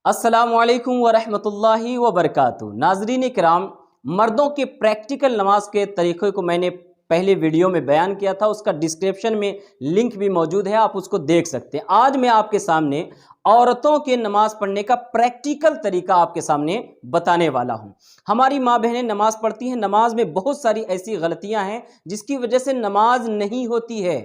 السلام علیکم ورحمۃ اللہ وبرکاتہ۔ ناظرین کرام، مردوں کے پریکٹیکل نماز کے طریقے کو میں نے پہلے ویڈیو میں بیان کیا تھا، اس کا ڈسکرپشن میں لنک بھی موجود ہے، آپ اس کو دیکھ سکتے ہیں۔ آج میں آپ کے سامنے عورتوں کے نماز پڑھنے کا پریکٹیکل طریقہ آپ کے سامنے بتانے والا ہوں۔ ہماری ماں بہنیں نماز پڑھتی ہیں، نماز میں بہت ساری ایسی غلطیاں ہیں جس کی وجہ سے نماز نہیں ہوتی ہے۔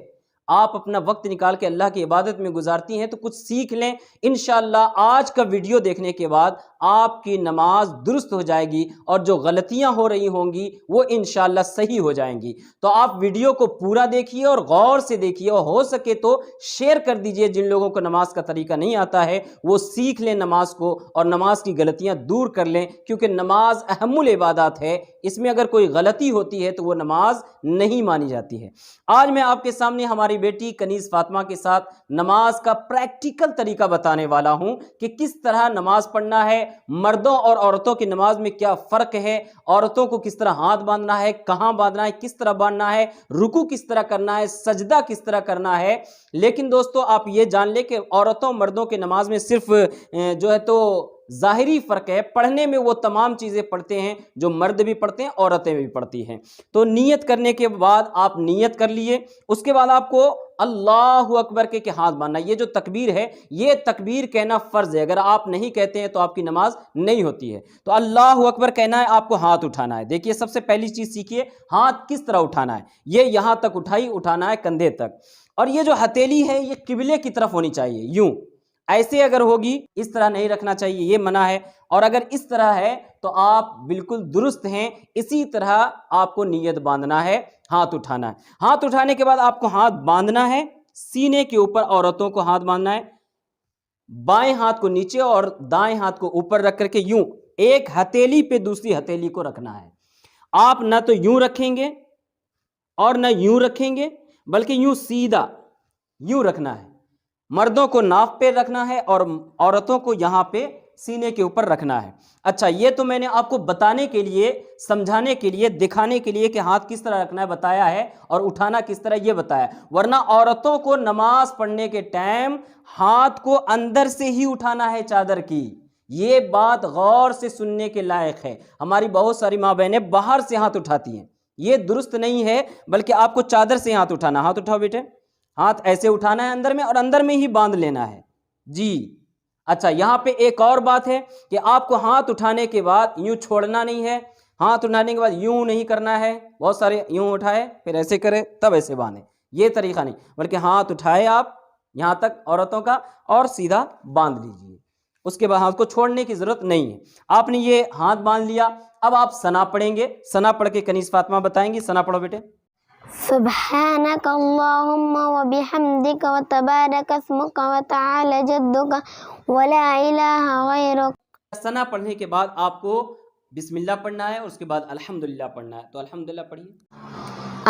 آپ اپنا وقت نکال کے اللہ کی عبادت میں گزارتی ہیں تو کچھ سیکھ لیں، انشاءاللہ آج کا ویڈیو دیکھنے کے بعد آپ کی نماز درست ہو جائے گی اور جو غلطیاں ہو رہی ہوں گی وہ انشاءاللہ صحیح ہو جائیں گی۔ تو آپ ویڈیو کو پورا دیکھیے اور غور سے دیکھیے، اور ہو سکے تو شیئر کر دیجئے، جن لوگوں کو نماز کا طریقہ نہیں آتا ہے وہ سیکھ لیں نماز کو اور نماز کی غلطیاں دور کر لیں، کیونکہ نماز اہم العبادات ہے، اس میں اگر کوئی غلطی ہوتی ہے تو وہ نماز نہیں مانی جاتی ہے۔ آج میں آپ کے سامنے ہماری بیٹی کنیز فاطمہ کے ساتھ نماز کا پریکٹیکل طریقہ بتانے والا ہوں کہ کس طرح نماز پڑھنا ہے، مردوں اور عورتوں کی نماز میں کیا فرق ہے، عورتوں کو کس طرح ہاتھ باندھنا ہے، کہاں باندھنا ہے، کس طرح باندھنا ہے، رکوع کس طرح کرنا ہے، سجدہ کس طرح کرنا ہے۔ لیکن دوستو آپ یہ جان لیں کہ عورتوں مردوں کے نماز میں صرف جو ہے تو ظاہری فرق ہے، پڑھنے میں وہ تمام چیزیں پڑھتے ہیں جو مرد بھی پڑھتے ہیں، عورتیں بھی پڑھتی ہیں۔ تو نیت کرنے کے بعد آپ نیت کر لیے، اس کے بعد آپ کو اللہ اکبر کے ہاتھ باندھنا۔ یہ جو تکبیر ہے، یہ تکبیر کہنا فرض ہے، اگر آپ نہیں کہتے ہیں تو آپ کی نماز نہیں ہوتی ہے۔ تو اللہ اکبر کہنا ہے، آپ کو ہاتھ اٹھانا ہے۔ دیکھیے سب سے پہلی چیز سیکھیے، ہاتھ کس طرح اٹھانا ہے۔ یہ یہاں تک اٹھانا ہے، کندھے تک، اور یہ جو ہتھیلی ہے یہ قبلے کی طرف ہونی چاہیے، یوں ایسے اگر ہوگی، اس طرح نہیں رکھنا چاہیے، یہ منع ہے۔ اور اگر اس طرح ہے تو آپ بالکل درست ہیں۔ اسی طرح آپ کو نیت باندھنا ہے، ہاتھ اٹھانا ہے۔ ہاتھ اٹھانے کے بعد آپ کو ہاتھ باندھنا ہے سینے کے اوپر، عورتوں کو ہاتھ باندھنا ہے بائیں ہاتھ کو نیچے اور دائیں ہاتھ کو اوپر رکھ کر کے یوں ایک ہتھیلی پہ دوسری ہتھیلی کو رکھنا ہے۔ آپ نہ تو یوں رکھیں گے اور نہ یوں رکھیں گے، بلکہ یوں سیدھا یوں رکھنا ہے۔ مردوں کو ناف پہ رکھنا ہے اور عورتوں کو یہاں پہ سینے کے اوپر رکھنا ہے۔ اچھا، یہ تو میں نے آپ کو بتانے کے لیے، سمجھانے کے لیے، دکھانے کے لیے کہ ہاتھ کس طرح رکھنا ہے بتایا ہے، اور اٹھانا کس طرح یہ بتایا ہے۔ ورنہ عورتوں کو نماز پڑھنے کے ٹائم ہاتھ کو اندر سے ہی اٹھانا ہے چادر کی۔ یہ بات غور سے سننے کے لائق ہے۔ ہماری بہت ساری ماں بہنیں باہر سے ہاتھ اٹھاتی ہیں، یہ درست نہیں ہے، بلکہ آپ کو چادر سے ہاتھ اٹھانا۔ ہاتھ اٹھاؤ بیٹے، ہاتھ ایسے اٹھانا ہے اندر میں اور اندر میں ہی باندھ لینا ہے جی۔ اچھا، یہاں پہ ایک اور بات ہے کہ آپ کو ہاتھ اٹھانے کے بعد یوں چھوڑنا نہیں ہے، ہاتھ اٹھانے کے بعد یوں نہیں کرنا ہے۔ بہت سارے یوں اٹھائے پھر ایسے کرے تب ایسے باندھے، یہ طریقہ نہیں، بلکہ ہاتھ اٹھائے آپ یہاں تک عورتوں کا اور سیدھا باندھ لیجیے۔ اس کے بعد ہاتھ کو چھوڑنے کی ضرورت نہیں ہے۔ آپ نے یہ ہاتھ باندھ لیا، اب آپ ثنا پڑھیں گے۔ ثنا پڑھ کے کنیز فاطمہ بتائیں گی۔ ثنا پڑھو بیٹے۔ سبحانك اللهم وبحمدك وتبارك اسمك وتعالى جدك ولا إله غيرك۔ ثنا پڑھنے کے بعد آپ کو بسم اللہ پڑھنا ہے اور اس کے بعد الحمدللہ پڑھنا ہے۔ تو الحمدللہ پڑھیے۔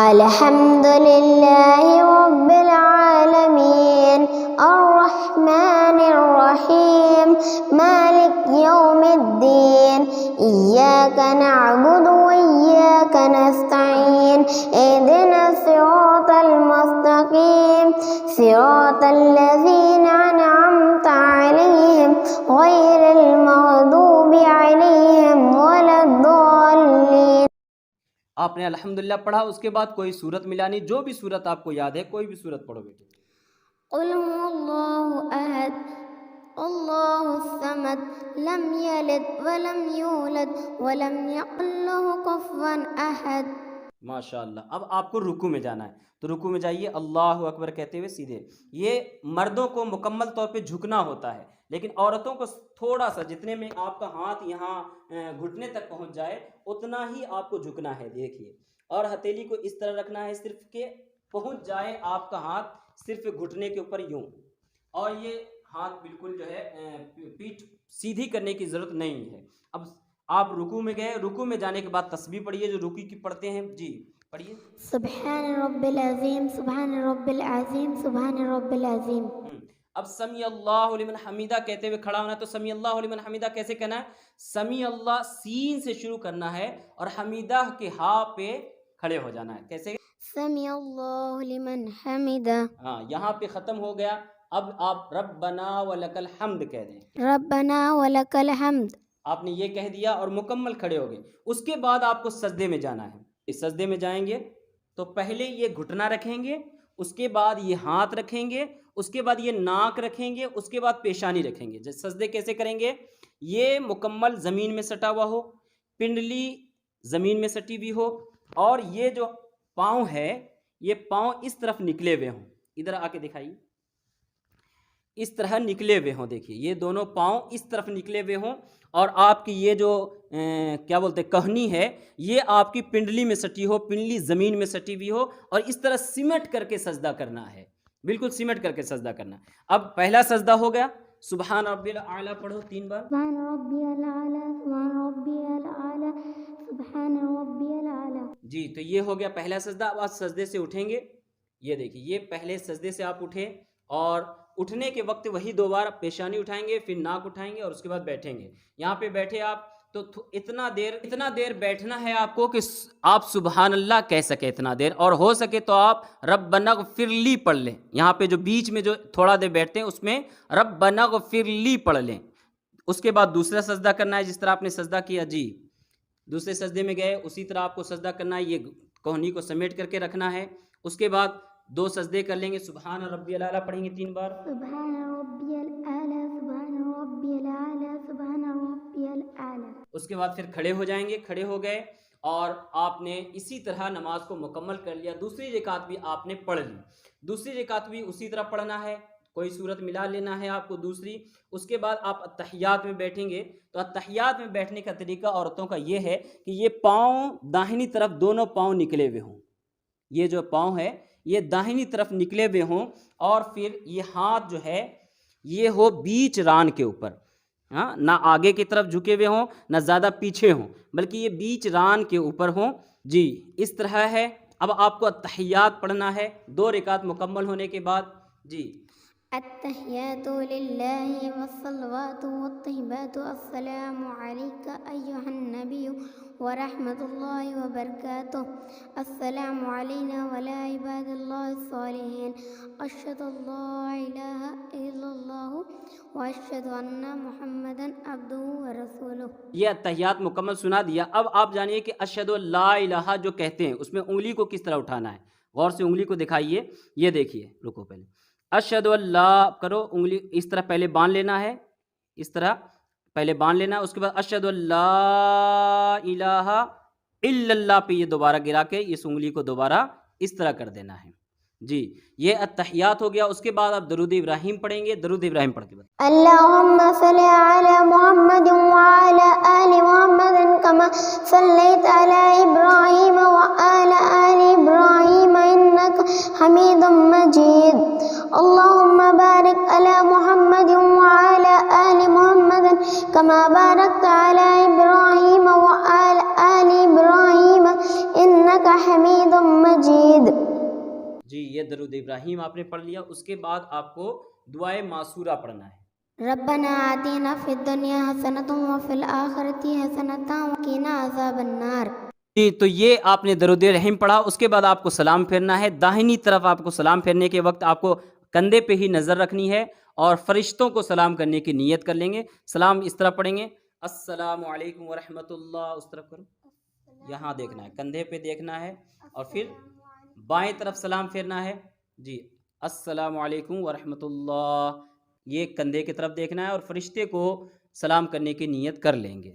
الحمد لله رب العالمين الرحمن الرحيم مالك يوم الدين إياك نعبد وإياك نستعين اهدنا الصراط المستقيم صراط الذين أنعمت عليهم غير المغضوب عليهم ولا الضالين۔ آپ نے الحمدللہ پڑھا، اس کے بعد کوئی سورت ملانی، جو بھی سورت آپ کو یاد ہے کوئی بھی سورت پڑھو بیٹے۔ قل هو الله أحد الله الصمد لم يلد ولم يولد ولم يكن له كفوا أحد۔ ماشاءاللہ۔ اب آپ کو رکوع میں جانا ہے، تو رکوع میں جائیے اللہ اکبر کہتے ہوئے سیدھے۔ یہ مردوں کو مکمل طور پہ جھکنا ہوتا ہے، لیکن عورتوں کو تھوڑا سا، جتنے میں آپ کا ہاتھ یہاں گھٹنے تک پہنچ جائے اتنا ہی آپ کو جھکنا ہے، دیکھیے۔ اور ہتھیلی کو اس طرح رکھنا ہے صرف کہ پہنچ جائے آپ کا ہاتھ صرف گھٹنے کے اوپر یوں، اور یہ ہاتھ بالکل جو ہے پیٹھ سیدھی کرنے کی ضرورت نہیں ہے۔ اب آپ رکوع میں گئے، رکوع میں جانے کے بعد تسبیح پڑھیے جو رکوع کی پڑھتے ہیں جی، پڑھیے۔ سبحان رب العظیم سبحان رب العظیم سبحان رب العظیم۔ اب سمیع اللہ لمن حمیدہ کہتے ہوئے کھڑا ہونا ہے، تو سمیع اللہ لمن حمیدہ کیسے کہنا ہے؟ سمیع اللہ سین سے شروع کرنا ہے اور حمیدہ کے ہا پہ کھڑے ہو جانا ہے۔ کیسے؟ سمیع اللہ لمن حمیدہ۔ ہاں، یہاں پہ ختم ہو گیا، اب آپ ربنا ولکل حمد کہہ دیں. ربنا ولک الحمد. آپ نے یہ کہہ دیا اور مکمل کھڑے ہو گئے. اس کے بعد آپ کو سجدے میں جانا ہے. اس سجدے میں جائیں گے تو پہلے یہ گھٹنا رکھیں گے, اس کے بعد یہ ہاتھ رکھیں گے, اس کے بعد یہ ناک رکھیں گے, اس کے بعد پیشانی رکھیں گے. جیسے سجدے کیسے کریں گے, یہ مکمل زمین میں سٹا ہوا ہو, پنڈلی زمین میں سٹی ہوئی ہو, اور یہ جو پاؤں ہے یہ پاؤں اس طرف نکلے ہوئے ہوں. ادھر آ کے دکھائیے, اس طرح نکلے ہوئے ہوں. دیکھیے یہ دونوں پاؤں اس طرف نکلے ہوئے ہوں, اور آپ کی یہ جو کیا بولتے کہنی ہے یہ آپ کی پنڈلی میں سٹی ہو, پنڈلی زمین میں سٹی ہوئی ہو, اور اس طرح سمٹ کر کے سجدہ کرنا ہے, بالکل سمٹ کر کے سجدہ کرنا. اب پہلا سجدہ ہو گیا, سبحان ربی الاعلیٰ پڑھو 3 بار. سبحان ربی الاعلیٰ, سبحان ربی الاعلیٰ, سبحان ربی الاعلیٰ. جی تو یہ ہو گیا پہلا سجدہ. اب آپ سجدے سے اٹھیں گے. یہ دیکھیے یہ پہلے سجدے سے آپ اٹھے, اور اٹھنے کے وقت وہی 2 بار پیشانی اٹھائیں گے, پھر ناک اٹھائیں گے, اور اس کے بعد بیٹھیں گے. یہاں پہ بیٹھے آپ تو اتنا دیر بیٹھنا ہے آپ کو کہ آپ سبحان اللہ کہہ سکے اتنا دیر, اور ہو سکے تو آپ ربنا اغفر لی پڑھ لیں. یہاں پہ جو بیچ میں جو تھوڑا دیر بیٹھتے ہیں اس میں ربنا اغفر لی پڑھ لیں. اس کے بعد دوسرا سجدہ کرنا ہے, جس طرح آپ نے سجدہ کیا جی دوسرے سجدے میں گئے اسی طرح آپ کو سجدہ کرنا ہے. یہ کوہنی کو سمیٹ کر کے رکھنا ہے. اس کے بعد 2 سجدے کر لیں گے, سبحان ربی الاعلیٰ پڑھیں گے 3 بار. سبحان ربی الاعلیٰ, سبحان ربی الاعلیٰ, سبحان ربی الاعلیٰ. اس کے بعد پھر کھڑے ہو جائیں گے. کھڑے ہو گئے اور آپ نے اسی طرح نماز کو مکمل کر لیا. دوسری رکعت بھی آپ نے پڑھ لی. دوسری رکعت بھی اسی طرح پڑھنا ہے, کوئی صورت ملا لینا ہے آپ کو دوسری. اس کے بعد آپ اتحیات میں بیٹھیں گے. تو اتحیات میں بیٹھنے کا طریقہ عورتوں کا یہ ہے کہ یہ پاؤں داہنی طرف دونوں پاؤں نکلے ہوئے ہوں. یہ جو پاؤں ہے یہ داہنی طرف نکلے ہوئے ہوں, اور پھر یہ ہاتھ جو ہے یہ ہو بیچ ران کے اوپر. ہاں, نہ آگے کی طرف جھکے ہوئے ہوں نہ زیادہ پیچھے ہوں, بلکہ یہ بیچ ران کے اوپر ہوں. جی اس طرح ہے. اب آپ کو التحیات پڑھنا ہے 2 رکعت مکمل ہونے کے بعد. جی التحیات للہ والصلوات والطیبات, السلام علیک ایہا النبی ورحمۃ اللہ وبرکاتہ, السلام علینا وعلی عباد اللہ الصالحین, اشہد ان لا الہ الا اللہ واشہد ان محمدا عبدہ ورسولہ. یہ التحیات مکمل سنا دیا. اب آپ جانیے کہ اشہد ان لا الہ جو کہتے ہیں اس میں انگلی کو کس طرح اٹھانا ہے. غور سے انگلی کو دکھائیے. یہ دیکھیے, رکو پہلے اشہد اللہ کرو, انگلی اس طرح پہلے باندھ لینا ہے, اس طرح پہلے باندھ لینا ہے. اس کے بعد اشہد اللہ الہ الا اللہ پہ یہ دوبارہ گرا کے اس انگلی کو دوبارہ اس طرح کر دینا ہے. جی یہ التحیات ہو گیا. اس کے بعد آپ درود ابراہیم پڑھیں گے. درود ابراہیم پڑھ کے بعد اللہم صلی علی محمد وعلی آل محمد کما صلیت علی ابراہیم وعلی آل ابراہیم انک حمید مجید. اللہم بارک علی محمد وعلی آل محمد کما بارکت علی ابراہیم وعلی آل ابراہیم انک حمید مجید. جی یہ درود ابراہیم آپ نے پڑھ لیا. اس کے بعد آپ کو دعائے معصورہ پڑھنا ہے. ربنا آتنا فی الدنیا حسنۃ وفی الآخرۃ حسنۃ وقنا عذاب النار. جی تو یہ آپ نے درود رحیم پڑھا. اس کے بعد آپ کو سلام پھیرنا ہے. داہنی طرف آپ کو سلام پھیرنے کے وقت آپ کو کندھے پہ ہی نظر رکھنی ہے, اور فرشتوں کو سلام کرنے کی نیت کر لیں گے. سلام اس طرح پڑھیں گے, السلام علیکم ورحمۃ اللہ. اس طرف کرو, یہاں دیکھنا ہے, کندھے پہ دیکھنا ہے, اور پھر بائیں طرف سلام پھیرنا ہے. جی السلام علیکم ورحمۃ اللہ, یہ کندھے کی طرف دیکھنا ہے, اور فرشتے کو سلام کرنے کی نیت کر لیں گے.